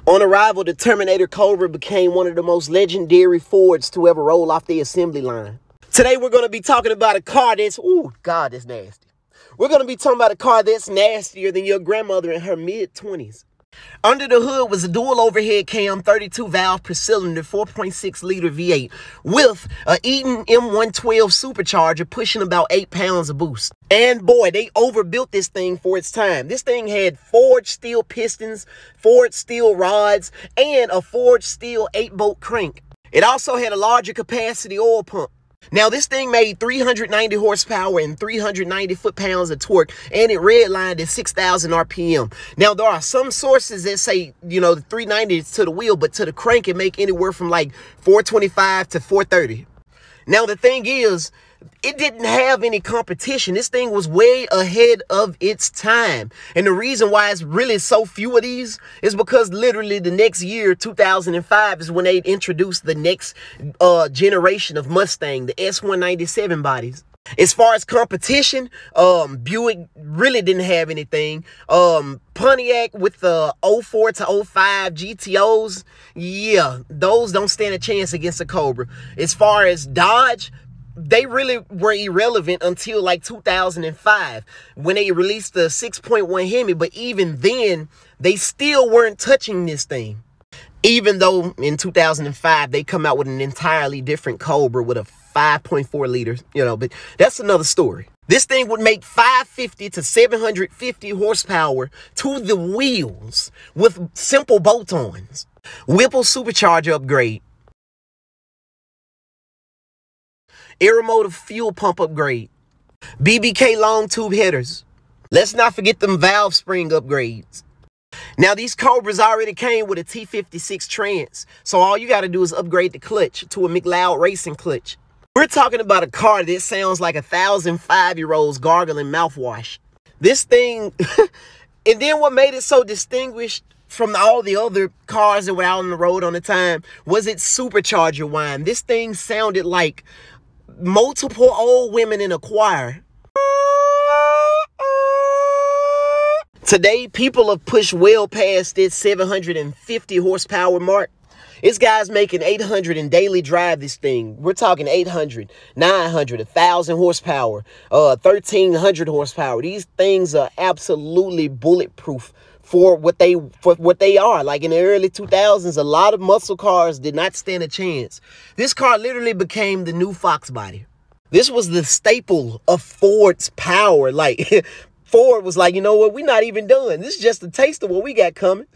On arrival, the Terminator Cobra became one of the most legendary Fords to ever roll off the assembly line. Today, we're going to be talking about a car that's, ooh, God, that's nasty. We're going to be talking about a car that's nastier than your grandmother in her mid-20s. Under the hood was a dual overhead cam 32 valve per cylinder 4.6 liter V8 with a Eaton M112 supercharger pushing about 8 pounds of boost. And boy, they overbuilt this thing for its time. This thing had forged steel pistons, forged steel rods, and a forged steel 8-bolt crank. It also had a larger capacity oil pump. Now, this thing made 390 horsepower and 390 foot-pounds of torque, and it redlined at 6,000 RPM. Now, there are some sources that say, you know, the 390 is to the wheel, but to the crank, it make anywhere from like 425 to 430. Now, the thing is, it didn't have any competition. This thing was way ahead of its time. And the reason why it's really so few of these is because literally the next year, 2005, is when they introduced the next generation of Mustang, the S197 bodies. As far as competition, Buick really didn't have anything. Pontiac with the 04 to 05 GTOs, yeah, those don't stand a chance against a Cobra. As far as Dodge, they really were irrelevant until like 2005 when they released the 6.1 Hemi, but even then, they still weren't touching this thing. Even though in 2005, they come out with an entirely different Cobra with a 5.4 liters, you know, but that's another story. This thing would make 550 to 750 horsepower to the wheels with simple bolt-ons. Whipple supercharger upgrade. Aeromotive fuel pump upgrade. BBK long tube headers. Let's not forget them valve spring upgrades. Now, these Cobras already came with a T56 trans, so all you got to do is upgrade the clutch to a McLeod racing clutch. We're talking about a car that sounds like 1,000 5-year-olds gargling mouthwash. This thing, and then what made it so distinguished from all the other cars that were out on the road on the time was its supercharger whine. This thing sounded like multiple old women in a choir. Today, people have pushed well past this 750 horsepower mark. This guy's making 800 in daily drive this thing. We're talking 800, 900, 1,000 horsepower, 1,300 horsepower. These things are absolutely bulletproof for what they are. Like in the early 2000s, a lot of muscle cars did not stand a chance. This car literally became the new Fox body. This was the staple of Ford's power. Like Ford was like, you know what? We're not even done. This is just a taste of what we got coming.